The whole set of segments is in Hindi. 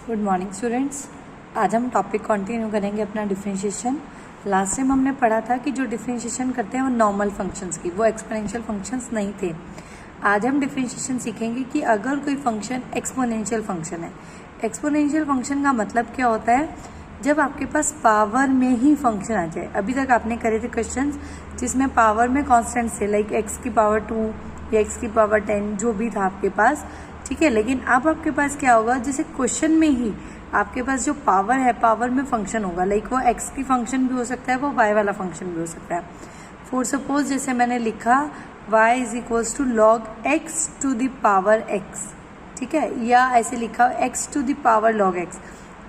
Good morning students. आज हम टॉपिक कंटिन्यू करेंगे अपना डिफरेंशिएशन। लास्ट टाइम हमने पढ़ा था कि जो डिफरेंशिएशन करते हैं वो नॉर्मल फंक्शंस की, वो एक्सपोनेंशियल फंक्शंस नहीं थे। आज हम डिफरेंशिएशन सीखेंगे कि अगर कोई फंक्शन एक्सपोनेंशियल फंक्शन है। एक्सपोनेंशियल फंक्शन का मतलब क्या होता है? जब आपके पास पावर में ही फंक्शन आ जाए। अभी तक आपने करे थे क्वेश्चंस जिसमें पावर में कॉन्स्टेंट्स थे, लाइक एक्स की पावर 2 या एक्स की पावर 10 जो भी था आपके पास, ठीक है। लेकिन अब आपके पास क्या होगा, जैसे क्वेश्चन में ही आपके पास जो पावर है, पावर में फंक्शन होगा, लाइक वो एक्स की फंक्शन भी हो सकता है, वो वाई वाला फंक्शन भी हो सकता है। फॉर सपोज जैसे मैंने लिखा y is equals to log x to the power x, ठीक है, या ऐसे लिखा x to the power log x.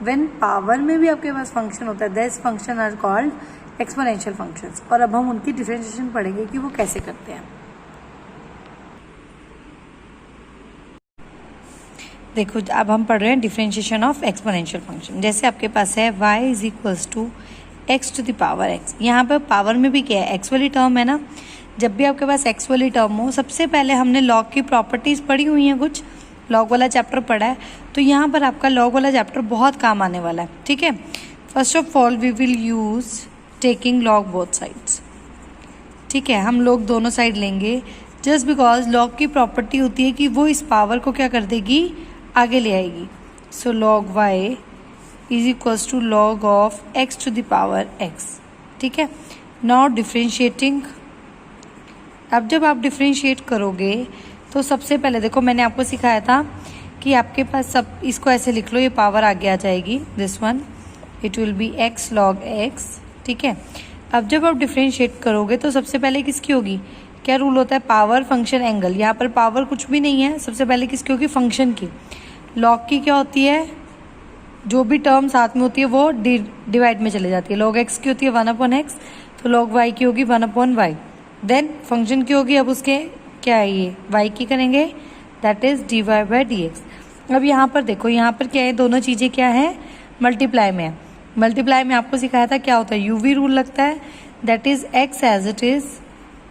When power में भी आपके पास फंक्शन होता है, this function are called exponential functions. और अब हम उनकी डिफरेंशिएशन पढ़ेंगे कि वो कैसे करते हैं। देखो, अब हम पढ़ रहे हैं डिफरेंशिएशन ऑफ एक्सपोनेंशियल फंक्शन। जैसे आपके पास है y is equals to x to the power x. यहाँ पर पावर में भी क्या है, एक्स वाली टर्म है ना। जब भी आपके पास एक्स वाली टर्म हो, सबसे पहले हमने लॉग की प्रॉपर्टीज पढ़ी हुई हैं, कुछ लॉग वाला चैप्टर पढ़ा है, तो यहाँ पर आपका लॉग वाला चैप्टर बहुत काम आने वाला है, ठीक है। First of all we will use taking log both sides, ठीक है। हम लोग दोनों साइड लेंगे जस्ट बिकॉज लॉग की प्रॉपर्टी होती है कि वो इस पावर को क्या कर देगी, आगे ले आएगी। So log y is equals to log of x to the power x, ठीक है। नाउ डिफ्रेंशिएटिंग, अब जब आप डिफ्रेंशिएट करोगे तो सबसे पहले देखो, मैंने आपको सिखाया था कि आपके पास सब इसको ऐसे लिख लो, ये पावर आगे आ जाएगी, this one it will B x log x, ठीक है। अब जब आप डिफ्रेंशिएट करोगे तो सबसे पहले किसकी होगी, क्या रूल होता है, पावर फंक्शन एंगल। यहाँ पर पावर कुछ भी नहीं है, सबसे पहले किसकी होगी, फंक्शन की। लॉग की क्या होती है, जो भी टर्म साथ में होती है वो डिवाइड में चले जाती है। लॉग एक्स की होती है 1/x, तो लॉग वाई की होगी 1/y। देन फंक्शन की होगी, अब उसके क्या है, ये वाई की करेंगे, दैट इज dy/dx। अब यहाँ पर देखो, यहाँ पर क्या है, दोनों चीज़ें क्या है, मल्टीप्लाई में है। मल्टीप्लाई में आपको सिखाया था क्या होता है, यूवी रूल लगता है, that is x as it is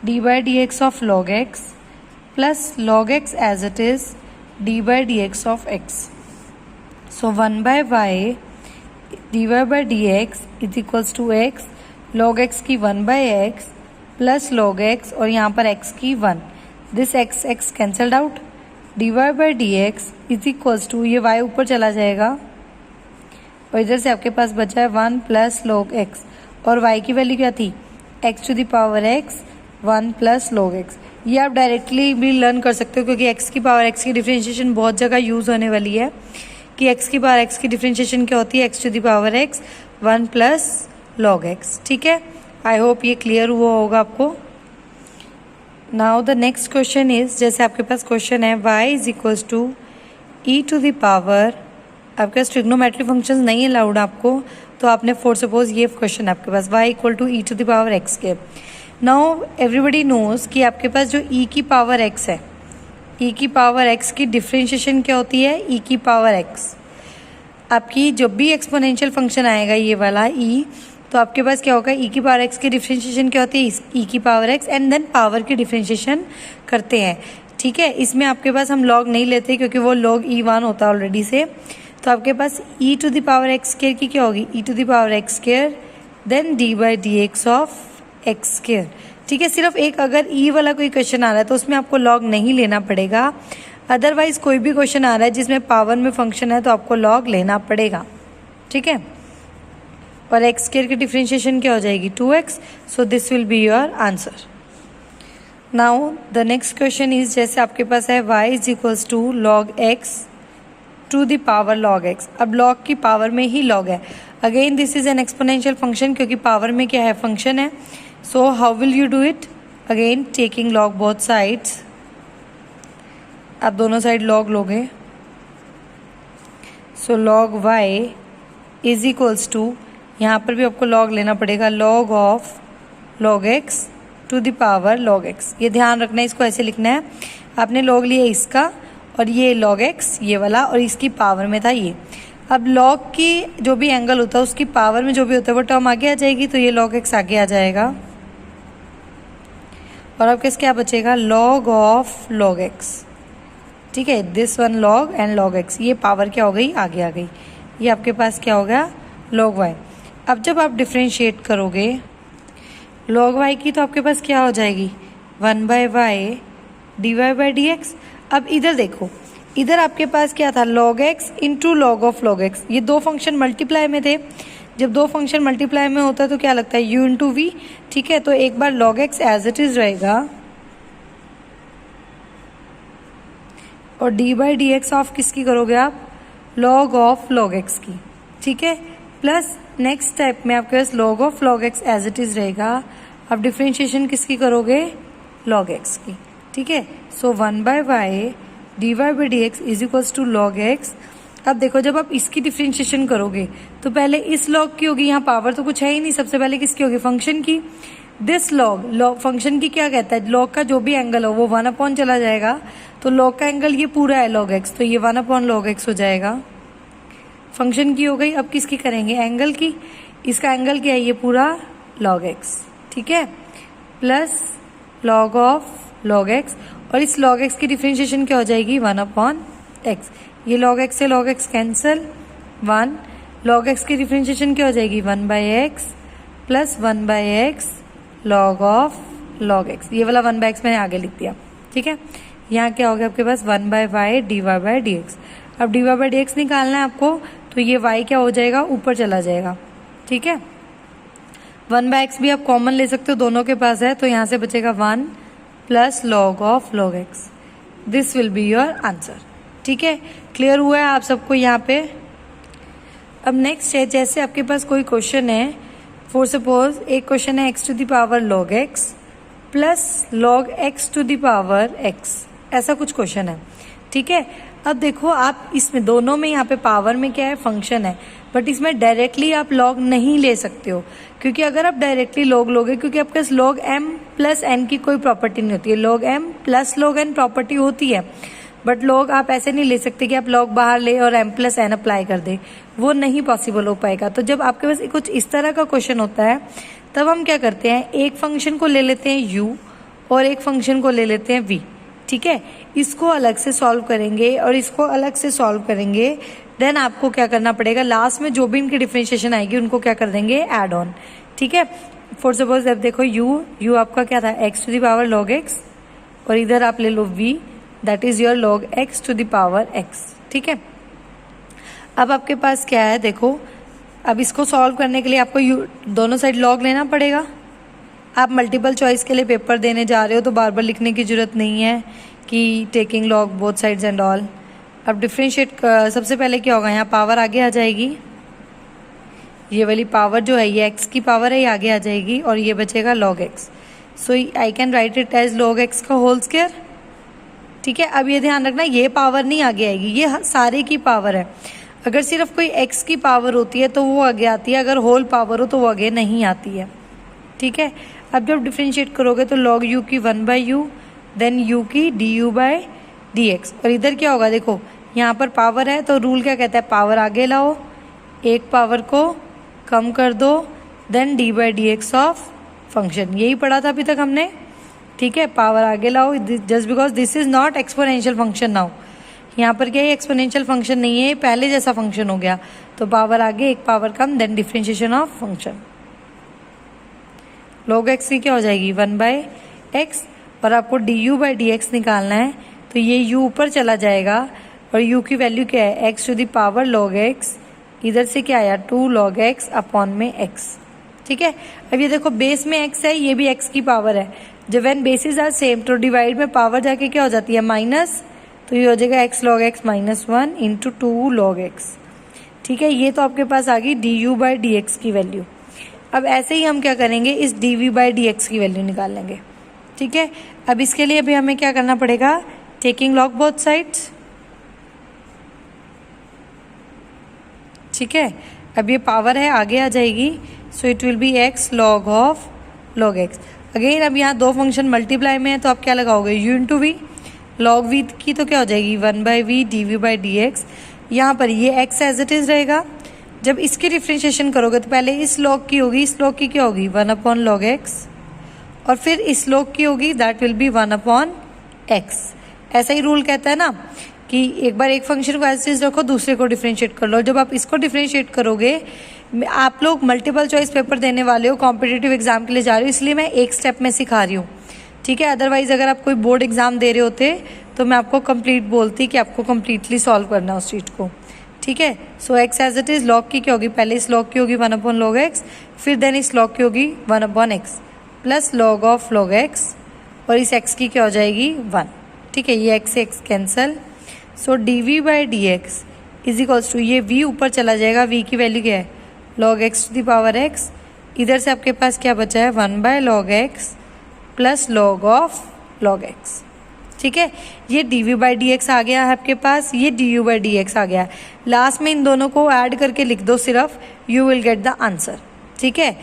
dy/dx of log x plus log x as it is dy/dx of x. So 1/y dy/dx is equals to x log x की 1/x प्लस log x और यहाँ पर x की 1. This x cancelled out, dy/dx is equals to, ये y ऊपर चला जाएगा और इधर से आपके पास बचा है 1 प्लस log x और y की वैल्यू क्या थी, x to the power x 1 plus log x। ये आप डायरेक्टली भी लर्न कर सकते हो क्योंकि x की पावर x की डिफरेंशिएशन बहुत जगह यूज होने वाली है कि x की पावर x की डिफरेंशिएशन क्या होती है, x to the power x 1 plus log x, ठीक है। आई होप ये क्लियर हुआ होगा आपको। Now the next question is, जैसे आपके पास क्वेश्चन है y is equals to e to the power, आपके पास ट्रिग्नोमेट्री फंक्शंस नहीं अलाउड आपको, तो आपने फॉर सपोज ये क्वेश्चन आपके पास y equal to e to the power x के। नाउ एवरीबडी नोज कि आपके पास जो e की पावर x है, e की पावर x की डिफरेंशिएशन क्या होती है, e की पावर x। आपकी जब भी एक्सपोनेंशियल फंक्शन आएगा ये वाला e, तो आपके पास क्या होगा, e की पावर x की डिफरेंशिएशन क्या होती है, e की power x, and then power की डिफरेंशिएशन करते हैं, ठीक है। इसमें आपके पास हम log नहीं लेते क्योंकि वो log e1 होता है ऑलरेडी से। तो आपके पास e to the power x square की क्या होगी, e to the power x square then dy/dx of x square, ठीक है। सिर्फ एक अगर e वाला कोई क्वेश्चन आ रहा है तो उसमें आपको log नहीं लेना पड़ेगा, अदरवाइज कोई भी क्वेश्चन आ रहा है जिसमें पावर में फंक्शन है तो आपको log लेना पड़ेगा, ठीक है। और x स्क्वायर की डिफरेंशिएशन क्या हो जाएगी, 2x, so this will be your answer. Now the next question is, जैसे आपके पास है y is equals to log x to the power log x। अब log की पावर में ही log है, again this is an exponential function क्योंकि पावर में क्या है, फंक्शन है। So how will you do it, again taking log both sides, आप दोनों साइड log लोगे। So log y is equals to, यहाँ पर भी आपको log लेना पड़ेगा, log of log x to the power log x। ये ध्यान रखना है, इसको ऐसे लिखना है, आपने log लिया इसका और ये log x ये वाला, और इसकी पावर में था ये। अब log की जो भी एंगल होता है उसकी पावर में जो भी होता है वो टर्म आगे आ जाएगी, तो ये log x आगे आ जाएगा और अब किस क्या बचेगा, log ऑफ log x, ठीक है। This one log and log x, ये पावर क्या हो गई, आगे आ गई। ये आपके पास क्या हो गया, log y। अब जब आप डिफ्रेंशिएट करोगे log y की तो आपके पास क्या हो जाएगी, 1/y dy/dx। अब इधर देखो, इधर आपके पास क्या था, log x into log of log x। ये दो फंक्शन मल्टीप्लाई में थे। जब दो फंक्शन मल्टीप्लाई में होता है तो क्या लगता है, u इंटू वी। ठीक है, तो एक बार log x as it is रहेगा और dy/dx ऑफ किसकी करोगे आप, log ऑफ log x की। ठीक है, प्लस नेक्स्ट स्टेप में आपके पास log of log x as it is रहेगा। अब डिफ्रेंशिएशन किसकी करोगे, log x की। ठीक है, so 1/y dy/dx is equals to log x। अब देखो, जब आप इसकी डिफ्रेंशिएशन करोगे तो पहले इस log की होगी, यहाँ पावर तो कुछ है ही नहीं, सबसे पहले किसकी होगी, फंक्शन की। दिस log फंक्शन की क्या कहता है, log का जो भी एंगल हो वो 1/, चला जाएगा। तो log का एंगल ये पूरा है log x, तो ये 1/log x हो जाएगा। फंक्शन की हो गई। अब किसकी करेंगे, एंगल की। इसका एंगल क्या है, ये पूरा log x। ठीक है, plus log of log x, और इस log x की डिफ्रेंशिएशन क्या हो जाएगी, 1/x। ये log x से log x cancel, 1। log x की डिफ्रेंशिएशन क्या हो जाएगी, 1/x plus 1/x log of log x। ये वाला 1/x मैंने आगे लिख दिया। ठीक है, यहाँ क्या हो गया आपके पास, 1/y dy/dx। अब dy/dx निकालना है आपको, तो ये y क्या हो जाएगा, ऊपर चला जाएगा। ठीक है, 1/x भी आप कॉमन ले सकते हो, दोनों के पास है, तो यहाँ से बचेगा 1 plus log of log x। This will be your answer. ठीक है, क्लियर हुआ है आप सबको यहाँ पे। अब नेक्स्ट है, जैसे आपके पास कोई क्वेश्चन है, फॉर सपोज एक क्वेश्चन है x to the power log x plus log x to the power x, ऐसा कुछ क्वेश्चन है। ठीक है, अब देखो आप इसमें दोनों में, यहाँ पे पावर में क्या है, फंक्शन है, बट इसमें डायरेक्टली आप log नहीं ले सकते हो, क्योंकि अगर आप डायरेक्टली log लोगे, क्योंकि आपके पास log m प्लस n की कोई प्रॉपर्टी नहीं होती है, log m plus log n property होती है, बट log आप ऐसे नहीं ले सकते कि आप log बाहर ले और m प्लस n अप्लाई कर दे, वो नहीं पॉसिबल हो पाएगा। तो जब आपके पास कुछ इस तरह का क्वेश्चन होता है, तब हम क्या करते हैं, एक फंक्शन को ले लेते हैं u और एक फंक्शन को ले लेते हैं v। ठीक है, इसको अलग से सॉल्व करेंगे और इसको अलग से सॉल्व करेंगे। देन आपको क्या करना पड़ेगा, लास्ट में जो भी इनकी डिफरेंशिएशन आएगी उनको क्या कर देंगे, ऐड ऑन। ठीक है, फॉर सपोज अब देखो u आपका क्या था, x to the power log x, और इधर आप ले लो v, that is your log x to the power x। ठीक है, अब आपके पास क्या है, देखो अब इसको सॉल्व करने के लिए आपको दोनों साइड log लेना पड़ेगा। आप मल्टीपल चॉइस के लिए पेपर देने जा रहे हो तो बार बार लिखने की जरूरत नहीं है कि taking log both sides and all. अब डिफ्रेंशिएट सबसे पहले क्या होगा, यहाँ पावर आगे आ जाएगी, ये वाली पावर जो है ये x की पावर है, ये आगे आ जाएगी, और ये बचेगा log x। So I can write it as log x का होल स्क्वायर। ठीक है, अब ये ध्यान रखना, ये पावर नहीं आगे आएगी, ये सारे की पावर है। अगर सिर्फ कोई x की पावर होती है तो वो आगे आती है, अगर होल पावर हो तो वो आगे नहीं आती है। ठीक है, अब जब डिफ्रेंशिएट करोगे तो log u की 1/u, देन u की du/dx, और इधर क्या होगा, देखो यहाँ पर पावर है तो रूल क्या कहता है, पावर आगे लाओ, एक पावर को कम कर दो, देन d/dx ऑफ फंक्शन। यही पढ़ा था अभी तक हमने। ठीक है, पावर आगे लाओ, just because this is not exponential function now. यहाँ पर क्या है, एक्सपोनेंशियल फंक्शन नहीं है, पहले जैसा फंक्शन हो गया, तो पावर आगे एक पावर कम, then differentiation of function. log x की क्या हो जाएगी, 1/x, और आपको du/dx निकालना है, तो ये u ऊपर चला जाएगा, और u की वैल्यू क्या है, x to the power log x, इधर से क्या आया, 2 log x अपॉन में x। ठीक है, अब ये देखो बेस में x है, ये भी x की पावर है, जब व्हेन बेसिस आर सेम तो डिवाइड में पावर जाके क्या हो जाती है, माइनस, तो ये हो जाएगा x log x minus 1 into 2 log x। ठीक है, ये तो आपके पास आ गई du/dx की वैल्यू। अब ऐसे ही हम क्या करेंगे, इस dv/dx की वैल्यू निकाल लेंगे। ठीक है, अब इसके लिए अभी हमें क्या करना पड़ेगा, टेकिंग log बोथ साइड्स। ठीक है, अब ये पावर है आगे आ जाएगी, सो it will B x log of log x। Again अब यहाँ दो फंक्शन मल्टीप्लाई में है तो आप क्या लगाओगे, u into v, log v की तो क्या हो जाएगी, 1/v dv/dx। यहाँ पर ये x एज इट इज रहेगा। जब इसकी डिफ्रेंशिएशन करोगे तो पहले इस log की होगी, इस log की क्या होगी, 1/log x, और फिर इस log की होगी, दैट विल बी 1/x। ऐसा ही रूल कहता है ना, कि एक बार एक फंक्शन को एज इज रखो, दूसरे को डिफ्रेंशिएट कर लो। जब आप इसको डिफ्रेंशिएट करोगे, आप लोग मल्टीपल चॉइस पेपर देने वाले हो, कॉम्पिटिटिव एग्जाम के लिए जा रहे हो, इसलिए मैं एक स्टेप में सिखा रही हूँ, ठीक है। अदरवाइज अगर आप कोई बोर्ड एग्जाम दे रहे होते तो मैं आपको कंप्लीट बोलती कि आपको कंप्लीटली सॉल्व करना है उस चीज को, ठीक है। So x as it is log की क्या होगी, पहले इस लॉग की होगी 1 log x, फिर देन इस लॉग की होगी 1 x plus log of log x, और इस x की क्या हो जाएगी 1, ठीक है। ये x से x cancel. So dv by d x is equals to, ये v ऊपर चला जाएगा, v की वैल्यू क्या है log x to the power x, इधर से आपके पास क्या बचा है 1/log x plus log of log x, ठीक है। ये dv बाई डी एक्स आ गया है आपके पास, ये du बाई डी एक्स आ गया है। लास्ट में इन दोनों को ऐड करके लिख दो सिर्फ, you will get the answer, ठीक है।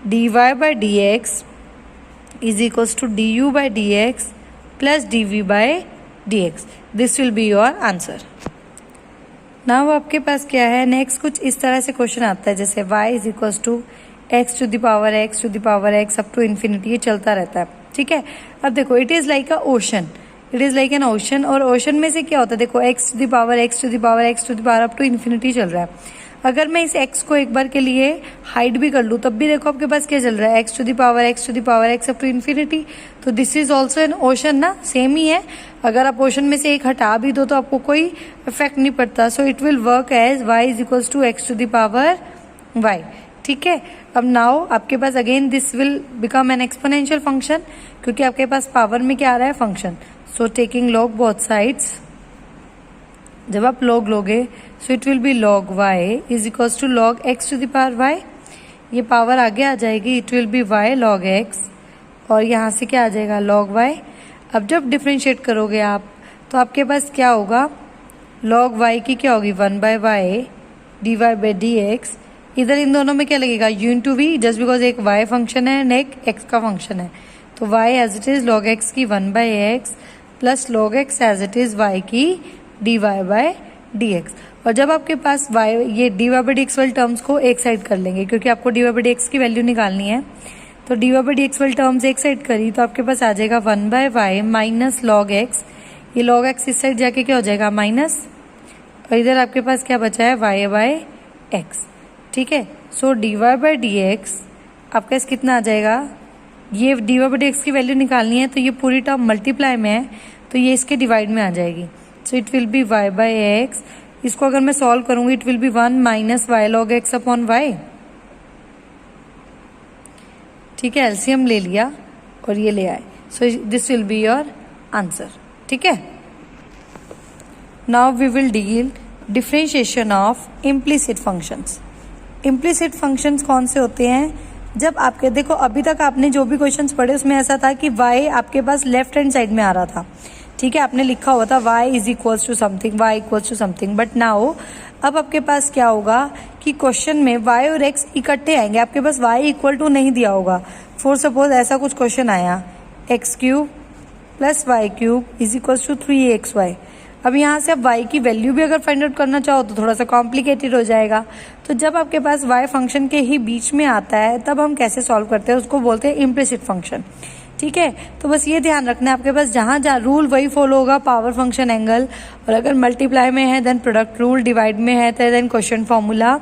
dy by d x is equals to du by d x plus dv by d x, this will be your answer. Now आपके पास क्या है, नेक्स्ट कुछ इस तरह से क्वेश्चन आता है, जैसे y is equals to x to the power x to the power x up to infinity, ये चलता रहता है, ठीक है। अब देखो it is like a ocean, it is like an ocean, और ओशन में से क्या होता है, देखो x to the power x to the power x to the power up to infinity चल रहा है। अगर मैं इस x को एक बार के लिए हाइड भी कर लूँ, तब भी देखो आपके पास क्या चल रहा है, x to the power x to the power x up to infinity, तो this is also an ocean ना, सेम ही है। अगर आप ओशन में से एक हटा भी दो तो आपको कोई इफेक्ट नहीं पड़ता। So it will work as y is equals to x to the power y, ठीक है। अब नाउ आपके पास again this will become an exponential function, क्योंकि आपके पास पावर में क्या आ रहा है function. So taking log both sides, जब आप log लोगे so it will be log y is equals to log x to the power y, ये पावर आगे आ जाएगी, it will B y log x, और यहाँ से क्या आ जाएगा log y। अब जब डिफ्रेंशिएट करोगे आप तो आपके पास क्या होगा, log y की क्या होगी 1/y dy by d x, इधर इन दोनों में क्या लगेगा u into v, just because एक y फंक्शन है एंड एक x का फंक्शन है, तो y as it is log x की 1/x plus log x as it is y की dy बाई डी एक्स। और जब आपके पास y, ये dy बाई डी एक्स वाले टर्म्स को एक साइड कर लेंगे, क्योंकि आपको dy बाई डी एक्स की वैल्यू निकालनी है, तो dy बाई डी एक्स वाले टर्म्स एक साइड करी तो आपके पास आ जाएगा 1/y माइनस log x, ये log x इस साइड जाके क्या हो जाएगा माइनस, और इधर आपके पास क्या बचा है y बाई एक्स, ठीक है। सो dy बाई डी एक्स आपका इस कितना आ जाएगा, ये dy बाई डी एक्स की वैल्यू निकालनी है, तो ये पूरी टर्म मल्टीप्लाई में है तो ये इसके डिवाइड में आ जाएगी। सो it will B y by x, इसको अगर मैं सॉल्व करूंगी it will B 1 minus y log x upon y, ठीक है। एलसीएम ले लिया और ये ले आए, so this will be your answer, ठीक है। Now we will deal differentiation of implicit functions. Implicit functions कौन से होते हैं, जब आपके देखो अभी तक आपने जो भी क्वेश्चंस पढ़े उसमें ऐसा था कि y आपके पास लेफ्ट हैंड साइड में आ रहा था, ठीक है, आपने लिखा हुआ था y is equals to something, y equals to something, but now अब आपके पास क्या होगा कि क्वेश्चन में y और x इकट्ठे आएंगे, आपके पास y इक्वल टू नहीं दिया होगा। फॉर सपोज ऐसा कुछ क्वेश्चन आया x cube plus y cube is equals to 3axy, अब यहाँ से आप y की वैल्यू भी अगर फाइंड आउट करना चाहो तो थोड़ा सा कॉम्प्लिकेटेड हो जाएगा। तो जब आपके पास y फंक्शन के ही बीच में आता है तब हम कैसे सॉल्व करते हैं, उसको बोलते हैं इम्प्लिसिट फंक्शन, ठीक है। तो बस ये ध्यान रखना है आपके पास जहाँ जहाँ रूल वही फॉलो होगा, पावर फंक्शन एंगल, और अगर मल्टीप्लाई में है देन प्रोडक्ट रूल, डिवाइड में है तो देन क्वेश्चन फॉर्मूला,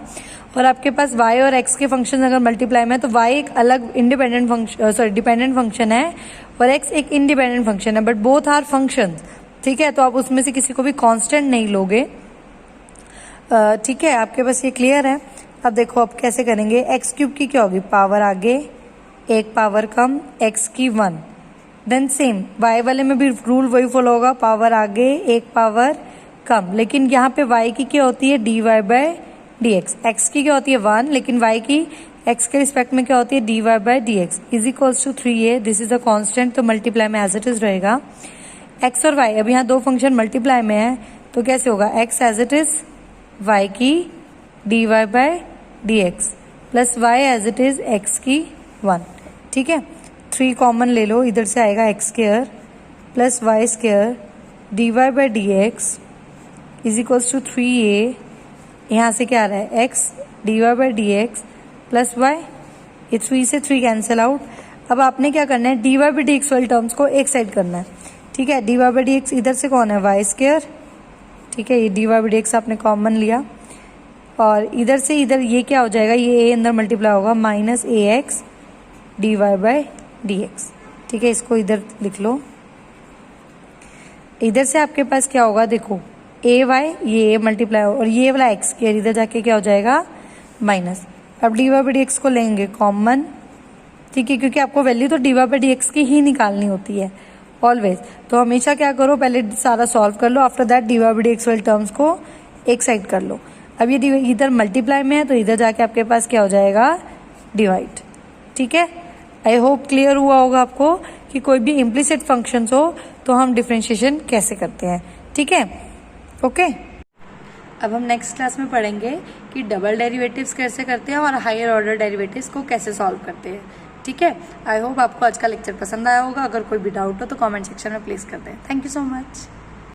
और आपके पास y और x के फंक्शन अगर मल्टीप्लाई में है तो y एक अलग इंडिपेंडेंट फंक्शन डिपेंडेंट फंक्शन है और x एक इंडिपेंडेंट फंक्शन है, बट बोथ आर फंक्शन, ठीक है। तो आप उसमें से किसी को भी कांस्टेंट नहीं लोगे, ठीक है। आपके पास ये क्लियर है। अब देखो अब कैसे करेंगे, एक्स क्यूब की क्या होगी पावर आगे एक पावर कम, एक्स की 1, देन सेम y वाले में भी रूल वही फॉलो होगा, पावर आगे एक पावर कम, लेकिन यहाँ पे y की क्या होती है dy by d x, x की क्या होती है 1, लेकिन y की x के रिस्पेक्ट में क्या होती है dy by d x is equals to 3a, this is a constant, तो मल्टीप्लाई में एज इट इज रहेगा। x और y, अब यहाँ दो फंक्शन मल्टीप्लाई में है तो कैसे होगा, x as it is y की dy by d x plus y as it is x की 1, ठीक है। 3 कॉमन ले लो, इधर से आएगा x square plus y square dy by d x is equals to 3a, यहाँ से क्या आ रहा है x dy by d x plus y, ये 3 से 3 कैंसिल आउट। अब आपने क्या करना है dy बाई डी एक्स वाले टर्म्स को एक साइड करना है, ठीक है। dy बाई डी एक्स इधर से कौन है y स्क्वायर ठीक है, ये dy बाई डी एक्स आपने कॉमन लिया और इधर से इधर ये क्या हो जाएगा, ये a अंदर मल्टीप्लाई होगा minus a x d y by d x. ठीक है, इसको इधर लिख लो। इधर से आपके पास क्या होगा, देखो ए वाई ये मल्टीप्लाई और ये वाला एक्स के इधर जाके क्या हो जाएगा माइनस। अब d y by d x को लेंगे कॉमन। ठीक है, क्योंकि आपको वैल्यू तो d y by d x की ही निकालनी होती है ऑलवेज। तो हमेशा क्या करो, पहले सारा सॉल्व कर लो, after that d y by d x वाले टर्म्स को एक साइड कर लो। अब ये इधर मल्टीप्लाई में है तो इधर जाके आपके पास क्या हो जाएगा डिवाइड। ठीक है, आई होप क्लियर हुआ होगा आपको कि कोई भी इम्प्लिसिट फंक्शंस हो तो हम डिफरेंशिएशन कैसे करते हैं। ठीक है, ओके। अब हम नेक्स्ट क्लास में पढ़ेंगे कि डबल डेरिवेटिव्स कैसे करते हैं और हायर ऑर्डर डेरिवेटिव्स को कैसे सॉल्व करते हैं। ठीक है, आई होप आपको आज का लेक्चर पसंद आया होगा। अगर कोई भी डाउट हो तो कमेंट सेक्शन में प्लीज कर दें। Thank you so much.